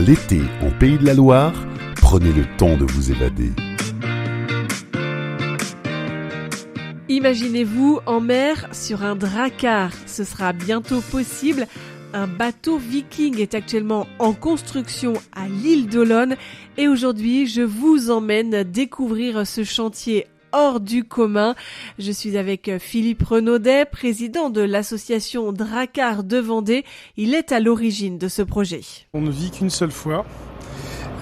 L'été en Pays de la Loire, prenez le temps de vous évader. Imaginez-vous en mer sur un drakkar. Ce sera bientôt possible. Un bateau viking est actuellement en construction à l'île d'Olonne et aujourd'hui je vous emmène découvrir ce chantier hors du commun. Je suis avec Philippe Renaudet, président de l'association Drakkar de Vendée. Il est à l'origine de ce projet. On ne vit qu'une seule fois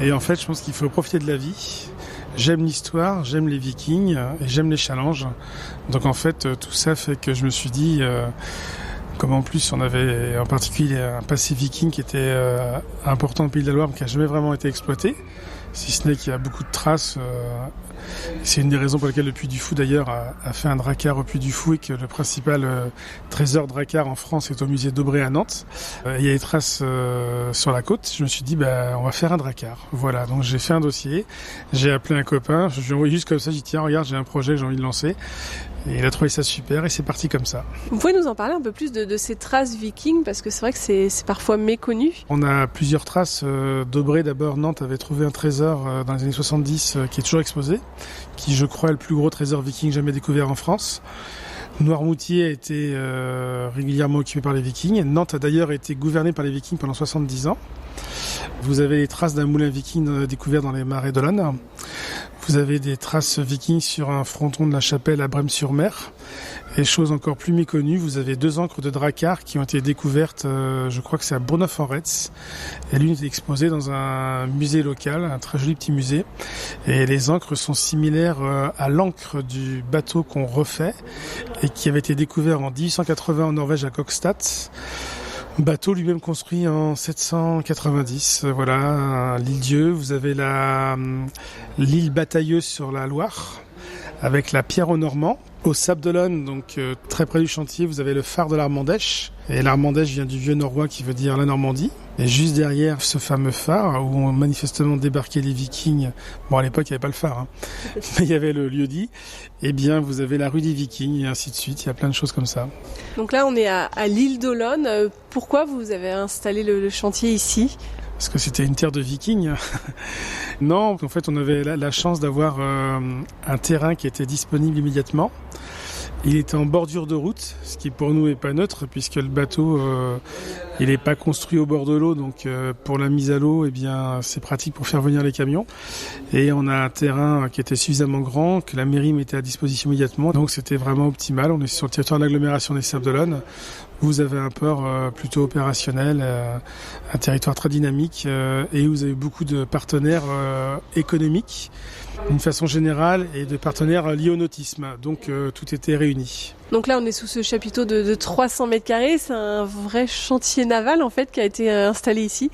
et en fait je pense qu'il faut profiter de la vie. J'aime l'histoire, j'aime les vikings et j'aime les challenges. Donc en fait tout ça fait que je me suis dit... Comme en plus on avait en particulier un passé viking qui était important au Pays de la Loire, mais qui n'a jamais vraiment été exploité, si ce n'est qu'il y a beaucoup de traces. C'est une des raisons pour lesquelles le Puy du Fou d'ailleurs a fait un drakkar au Puy du Fou et que le principal trésor drakkar en France est au musée d'Aubray à Nantes. Il y a des traces sur la côte. Je me suis dit on va faire un drakkar. Voilà, donc j'ai fait un dossier, j'ai appelé un copain, je lui ai envoyé juste comme ça, j'ai dit tiens regarde j'ai un projet que j'ai envie de lancer. Et il a trouvé ça super et c'est parti comme ça. Vous pouvez nous en parler un peu plus de ces traces vikings parce que c'est vrai que c'est parfois méconnu. On a plusieurs traces d'Aubray. D'abord, Nantes avait trouvé un trésor dans les années 70 qui est toujours exposé, qui je crois est le plus gros trésor viking jamais découvert en France. Noirmoutier a été régulièrement occupé par les Vikings. Nantes a d'ailleurs été gouvernée par les Vikings pendant 70 ans. Vous avez les traces d'un moulin viking découvert dans les marais d'Olonne. Vous avez des traces vikings sur un fronton de la chapelle à Brême-sur-Mer. Et chose encore plus méconnue, vous avez 2 ancres de drakkar qui ont été découvertes, je crois que c'est à Bourgneuf-en-Retz. Et l'une est exposée dans un musée local, un très joli petit musée. Et les ancres sont similaires à l'encre du bateau qu'on refait et qui avait été découvert en 1880 en Norvège à Kokstad. Bateau lui-même construit en 790, voilà, l'île Dieu. Vous avez l'île Batailleuse sur la Loire, avec la pierre aux Normands. Au Sable d'Olonne, donc très près du chantier, vous avez le phare de l'Armandèche. Et l'Armandèche vient du vieux norrois qui veut dire la Normandie. Et juste derrière ce fameux phare, où ont manifestement débarqué les Vikings, bon à l'époque il n'y avait pas le phare, mais il y avait le lieu-dit, eh bien vous avez la rue des Vikings et ainsi de suite, il y a plein de choses comme ça. Donc là on est à l'île d'Olonne. Pourquoi vous avez installé le chantier ici ? Parce que c'était une terre de vikings. Non, en fait on avait la chance d'avoir un terrain qui était disponible immédiatement. Il était en bordure de route, ce qui pour nous n'est pas neutre puisque le bateau il n'est pas construit au bord de l'eau, donc pour la mise à l'eau, eh bien c'est pratique pour faire venir les camions. Et on a un terrain qui était suffisamment grand que la mairie mettait à disposition immédiatement, donc c'était vraiment optimal. On est sur le territoire de l'agglomération des Sables d'Olonne. Vous avez un port plutôt opérationnel, un territoire très dynamique et vous avez beaucoup de partenaires économiques d'une façon générale et de partenaires liés au nautisme. Donc tout était réuni. Donc là on est sous ce chapiteau de 300 mètres carrés, c'est un vrai chantier naval en fait qui a été installé ici.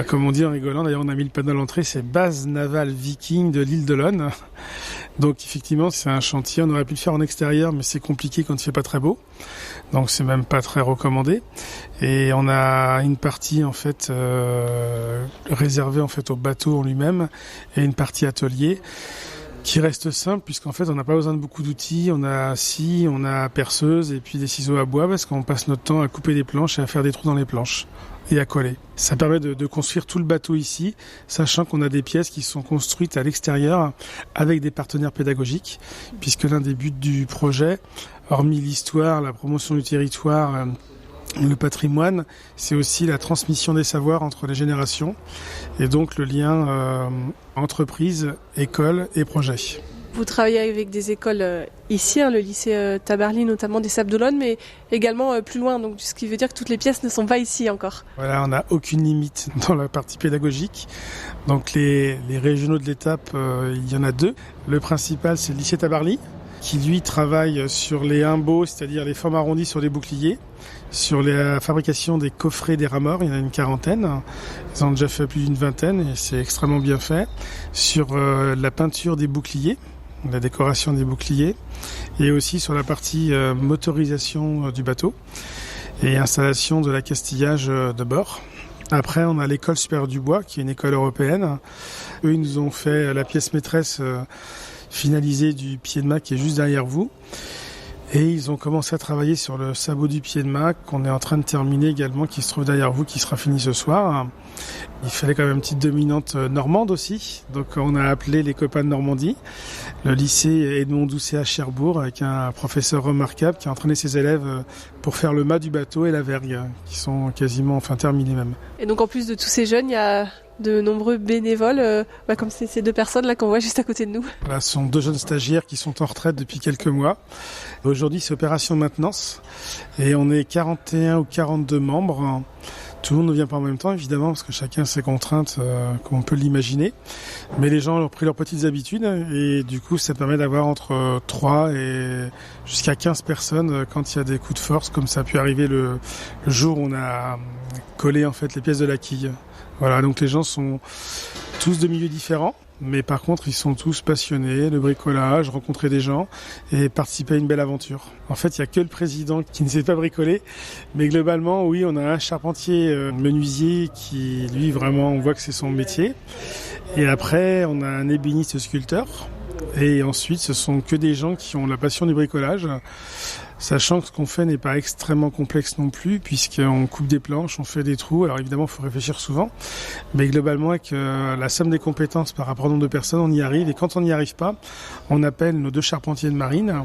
Comme on dit en rigolant, d'ailleurs on a mis le panneau à l'entrée, c'est base navale viking de l'île d'Olonne. Donc effectivement c'est un chantier, on aurait pu le faire en extérieur mais c'est compliqué quand il fait pas très beau. Donc c'est même pas très recommandé. Et on a une partie en fait réservée en fait au bateau en lui-même et une partie atelier qui reste simple puisqu'en fait on n'a pas besoin de beaucoup d'outils. On a scie, on a perceuse et puis des ciseaux à bois parce qu'on passe notre temps à couper des planches et à faire des trous dans les planches et à coller. Ça permet de construire tout le bateau ici, sachant qu'on a des pièces qui sont construites à l'extérieur avec des partenaires pédagogiques, puisque l'un des buts du projet, hormis l'histoire, la promotion du territoire, le patrimoine, c'est aussi la transmission des savoirs entre les générations, et donc le lien entreprise, école et projet. Vous travaillez avec des écoles ici, le lycée Tabarly notamment des Sables d'Olonne, mais également plus loin, donc ce qui veut dire que toutes les pièces ne sont pas ici encore. Voilà, on n'a aucune limite dans la partie pédagogique. Donc les régionaux de l'étape, il y en a 2. Le principal, c'est le lycée Tabarly, qui lui travaille sur les imbeaux, c'est-à-dire les formes arrondies sur les boucliers, sur la fabrication des coffrets des rameurs, il y en a une 40aine, ils en ont déjà fait plus d'une 20aine et c'est extrêmement bien fait, sur la peinture des boucliers, la décoration des boucliers, et aussi sur la partie motorisation du bateau et installation de l'accastillage de bord. Après, on a l'école supérieure du bois, qui est une école européenne. Eux, ils nous ont fait la pièce maîtresse finalisée du pied de mât qui est juste derrière vous. Et ils ont commencé à travailler sur le sabot du pied de mât qu'on est en train de terminer également, qui se trouve derrière vous, qui sera fini ce soir. Il fallait quand même une petite dominante normande aussi. Donc on a appelé les copains de Normandie, le lycée Edmond Doucet à Cherbourg, avec un professeur remarquable qui a entraîné ses élèves pour faire le mât du bateau et la vergue, qui sont quasiment terminés même. Et donc en plus de tous ces jeunes, il y a de nombreux bénévoles, comme ces deux personnes là qu'on voit juste à côté de nous. Voilà, ce sont 2 jeunes stagiaires qui sont en retraite depuis quelques mois. Aujourd'hui, c'est opération maintenance et on est 41 ou 42 membres. Tout le monde ne vient pas en même temps, évidemment, parce que chacun a ses contraintes, comme on peut l'imaginer. Mais les gens ont pris leurs petites habitudes et du coup, ça permet d'avoir entre 3 et jusqu'à 15 personnes quand il y a des coups de force, comme ça a pu arriver le jour où on a collé en fait les pièces de la quille. Voilà, donc les gens sont tous de milieux différents. Mais par contre, ils sont tous passionnés, le bricolage, rencontrer des gens et participer à une belle aventure. En fait, il n'y a que le président qui ne sait pas bricoler. Mais globalement, oui, on a un charpentier menuisier qui, lui, vraiment, on voit que c'est son métier. Et après, on a un ébéniste sculpteur. Et ensuite, ce sont que des gens qui ont la passion du bricolage. Sachant que ce qu'on fait n'est pas extrêmement complexe non plus, puisqu'on coupe des planches, on fait des trous. Alors évidemment, il faut réfléchir souvent. Mais globalement, avec la somme des compétences par rapport au nombre de personnes, on y arrive. Et quand on n'y arrive pas, on appelle nos 2 charpentiers de marine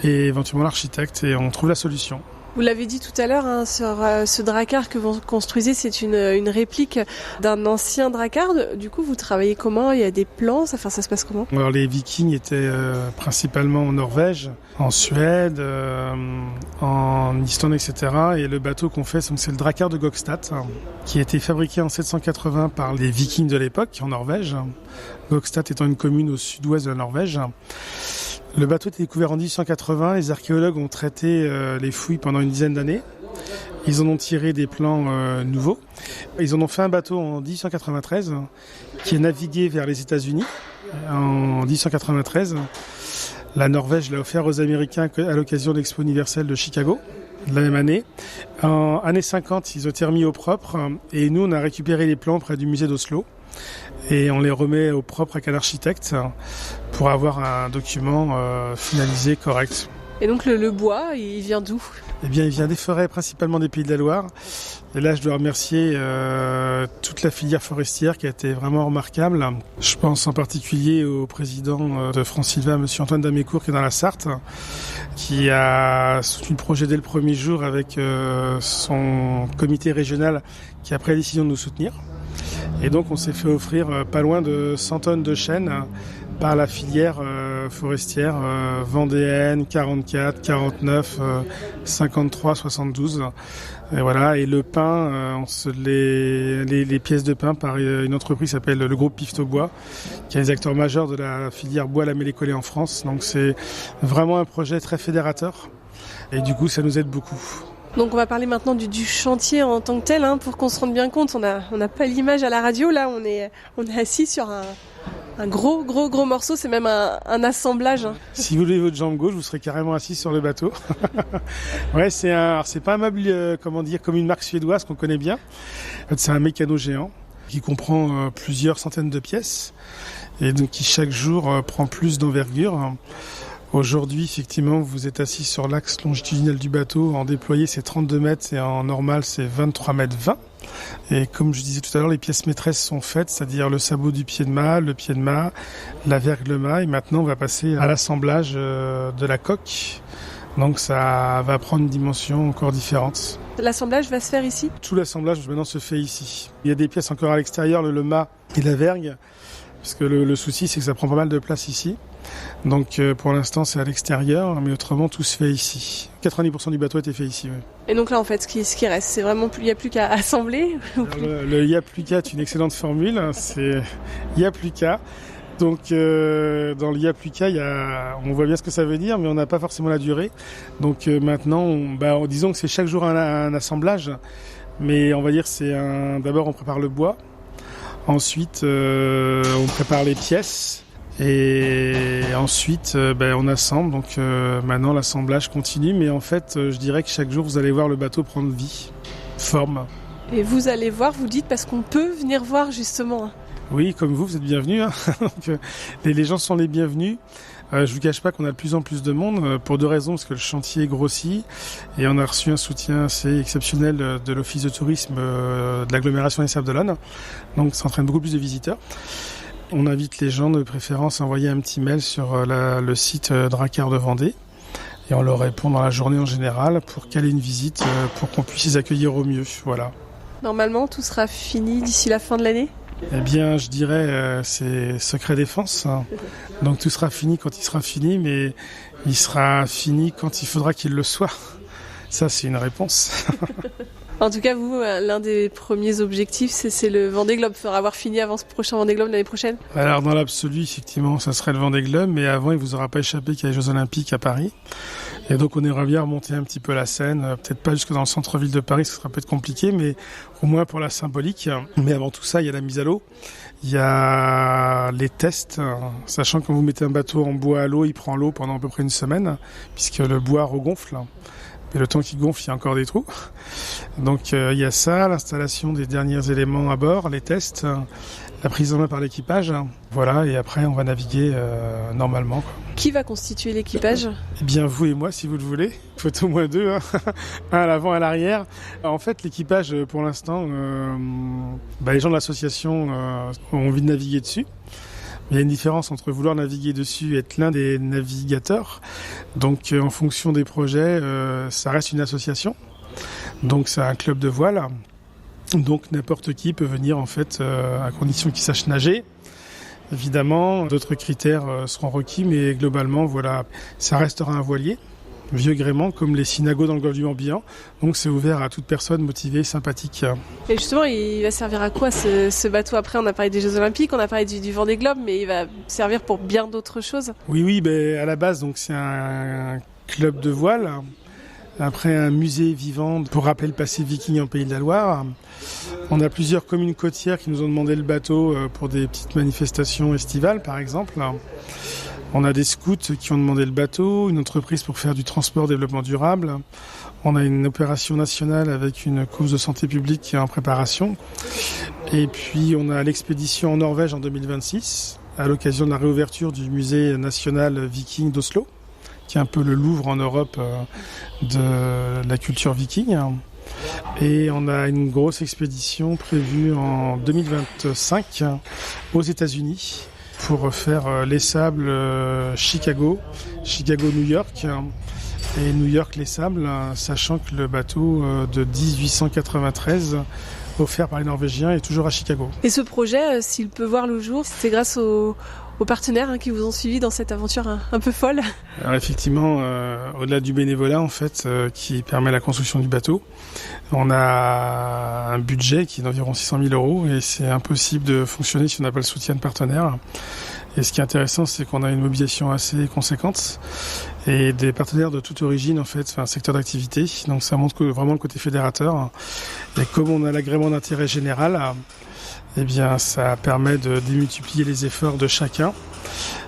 et éventuellement l'architecte et on trouve la solution. Vous l'avez dit tout à l'heure, sur ce dracard que vous construisez, c'est une réplique d'un ancien dracard. Du coup, vous travaillez comment ? Il y a des plans, ça se passe comment ? Alors les Vikings étaient principalement en Norvège, en Suède, en Islande, etc. Et le bateau qu'on fait, c'est le dracard de Gokstad, qui a été fabriqué en 780 par les Vikings de l'époque, en Norvège. Gokstad étant une commune au sud-ouest de la Norvège. Le bateau a été découvert en 1880. Les archéologues ont traité les fouilles pendant une dizaine d'années. Ils en ont tiré des plans nouveaux. Ils en ont fait un bateau en 1893 qui est navigué vers les États-Unis en 1893. La Norvège l'a offert aux Américains à l'occasion de l'Expo universelle de Chicago la même année. En années 50, ils ont été remis au propre et nous, on a récupéré les plans près du musée d'Oslo. Et on les remet au propre avec un architecte pour avoir un document finalisé, correct. Et donc le bois, il vient d'où ? Eh bien, il vient des forêts, principalement des Pays de la Loire. Et là, je dois remercier toute la filière forestière qui a été vraiment remarquable. Je pense en particulier au président de France Sylva, monsieur Antoine Damécourt, qui est dans la Sarthe, qui a soutenu le projet dès le premier jour avec son comité régional qui a pris la décision de nous soutenir. Et donc on s'est fait offrir pas loin de 100 tonnes de chêne par la filière forestière vendéenne, 44, 49, 53, 72. Et voilà, et le pain, les pièces de pain par une entreprise qui s'appelle le groupe Pifto Bois, qui est un des acteurs majeurs de la filière bois lamellé-collé en France. Donc c'est vraiment un projet très fédérateur et du coup ça nous aide beaucoup. Donc on va parler maintenant du chantier en tant que tel, pour qu'on se rende bien compte. On n'a pas l'image à la radio, là on est assis sur un gros morceau, c'est même un assemblage. Si vous levez votre jambe gauche, vous serez carrément assis sur le bateau. Ouais, c'est pas un meuble, comme une marque suédoise qu'on connaît bien. En fait, c'est un mécano géant qui comprend plusieurs centaines de pièces et donc qui chaque jour prend plus d'envergure. Aujourd'hui, effectivement, vous êtes assis sur l'axe longitudinal du bateau. En déployé, c'est 32 mètres et en normal, c'est 23 mètres 20. Et comme je disais tout à l'heure, les pièces maîtresses sont faites, c'est-à-dire le sabot du pied de mât, le pied de mât, la vergue de mât. Et maintenant, on va passer à l'assemblage de la coque. Donc ça va prendre une dimension encore différente. L'assemblage va se faire ici ? Tout l'assemblage maintenant se fait ici. Il y a des pièces encore à l'extérieur, le mât et la vergue. Parce que le souci, c'est que ça prend pas mal de place ici. Donc pour l'instant, c'est à l'extérieur, mais autrement, tout se fait ici. 90% du bateau a été fait ici. Oui. Et donc là, en fait, ce qui reste, c'est vraiment il n'y a plus qu'à assembler. Le il n'y a plus qu'à est une excellente formule. C'est il n'y a plus qu'à. Donc dans le il n'y a plus qu'à, on voit bien ce que ça veut dire, mais on n'a pas forcément la durée. Donc maintenant, disons que c'est chaque jour un assemblage, mais on va dire d'abord on prépare le bois. Ensuite, on prépare les pièces et ensuite, on assemble. Donc maintenant, l'assemblage continue. Mais en fait, je dirais que chaque jour, vous allez voir le bateau prendre vie, forme. Et vous allez voir, vous dites, parce qu'on peut venir voir justement. Oui, comme vous êtes bienvenus. Donc, les gens sont les bienvenus. Je vous cache pas qu'on a de plus en plus de monde pour deux raisons, parce que le chantier grossit et on a reçu un soutien assez exceptionnel de l'Office de tourisme de l'agglomération des Sables-d'Olonne. Donc ça entraîne beaucoup plus de visiteurs. On invite les gens de préférence à envoyer un petit mail sur le site Drakkar de Vendée et on leur répond dans la journée en général pour caler une visite pour qu'on puisse les accueillir au mieux. Voilà. Normalement, tout sera fini d'ici la fin de l'année ? Eh bien, je dirais, c'est secret défense. Donc tout sera fini quand il sera fini, mais il sera fini quand il faudra qu'il le soit. Ça, c'est une réponse. En tout cas, vous, l'un des premiers objectifs, c'est le Vendée Globe. Faudra avoir fini avant ce prochain Vendée Globe l'année prochaine ? Alors, dans l'absolu, effectivement, ça serait le Vendée Globe, mais avant, il vous aura pas échappé qu'il y a les Jeux Olympiques à Paris. Et donc, on aimerait bien remonter un petit peu la scène, peut-être pas jusque dans le centre-ville de Paris, ce sera peut-être compliqué, mais au moins pour la symbolique. Mais avant tout ça, il y a la mise à l'eau. Il y a les tests, sachant que quand vous mettez un bateau en bois à l'eau, il prend l'eau pendant à peu près une semaine, puisque le bois regonfle. Et le temps qu'il gonfle, il y a encore des trous. Donc il y a ça, l'installation des derniers éléments à bord, les tests, la prise en main par l'équipage. Voilà, et après on va naviguer normalement. Qui va constituer l'équipage ? Eh bien vous et moi si vous le voulez. Il faut au moins deux, un à l'avant, un à l'arrière. En fait l'équipage pour l'instant, les gens de l'association ont envie de naviguer dessus. Il y a une différence entre vouloir naviguer dessus et être l'un des navigateurs. Donc en fonction des projets, ça reste une association. Donc c'est un club de voile. Donc n'importe qui peut venir en fait à condition qu'il sache nager. Évidemment, d'autres critères seront requis, mais globalement, voilà, ça restera un voilier. Vieux gréement, comme les synagos dans le golfe du Morbihan. Donc c'est ouvert à toute personne motivée, sympathique. Et justement, il va servir à quoi ce bateau ? Après, on a parlé des Jeux Olympiques, on a parlé du Vendée Globe, mais il va servir pour bien d'autres choses. Oui, à la base, donc c'est un club de voile. Après, un musée vivant pour rappeler le passé viking en Pays de la Loire. On a plusieurs communes côtières qui nous ont demandé le bateau pour des petites manifestations estivales, par exemple. On a des scouts qui ont demandé le bateau, une entreprise pour faire du transport développement durable. On a une opération nationale avec une cause de santé publique qui est en préparation. Et puis on a l'expédition en Norvège en 2026, à l'occasion de la réouverture du musée national viking d'Oslo, qui est un peu le Louvre en Europe de la culture viking. Et on a une grosse expédition prévue en 2025 aux États-Unis pour faire les Sables Chicago, New York et New York les Sables, sachant que le bateau de 1893 offert par les Norvégiens est toujours à Chicago. Et ce projet, s'il peut voir le jour, c'est grâce aux partenaires qui vous ont suivi dans cette aventure un peu folle. Alors effectivement, au-delà du bénévolat en fait, qui permet la construction du bateau, on a un budget qui est d'environ 600 000 € et c'est impossible de fonctionner si on n'a pas le soutien de partenaires. Et ce qui est intéressant, c'est qu'on a une mobilisation assez conséquente et des partenaires de toute origine, en fait, un secteur d'activité. Donc ça montre vraiment le côté fédérateur. Et comme on a l'agrément d'intérêt général, eh bien, ça permet de démultiplier les efforts de chacun.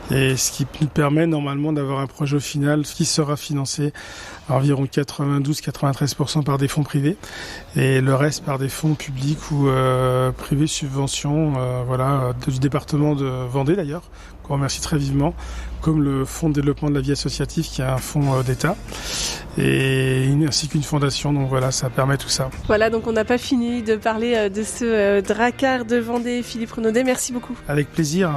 Et ce qui nous permet normalement d'avoir un projet au final qui sera financé à environ 92-93% par des fonds privés et le reste par des fonds publics ou privés subventions du département de Vendée d'ailleurs, qu'on remercie très vivement, comme le Fonds de développement de la vie associative qui est un fonds d'État ainsi qu'une fondation. Donc voilà, ça permet tout ça. Voilà, donc on n'a pas fini de parler de ce Drakkar de Vendée. Philippe Renaudet, merci beaucoup. Avec plaisir.